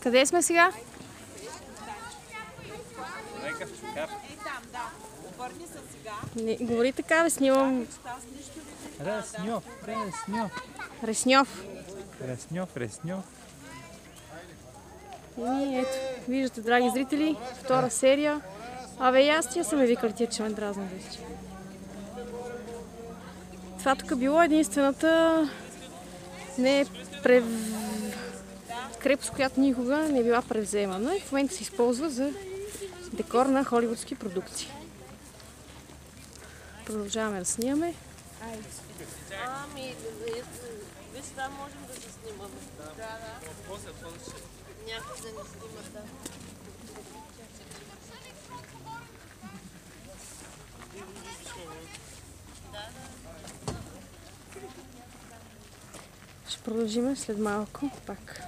Къде сме сега? Не, говори така, бе, снимам. Ресньов. Ресньов. И ето, виждате, драги зрители, втора серия. Абе, и аз тия са ме викали, тия, че ме дразнат вече. Това тук било единствената крепост, която никога не е била превземана и в момента се използва за декор на холивудски продукции. Продължаваме да снимаме. Ами, виж, там можем да се снимаме. Да. Някой да ни снима, да. Ще продължим след малко пак.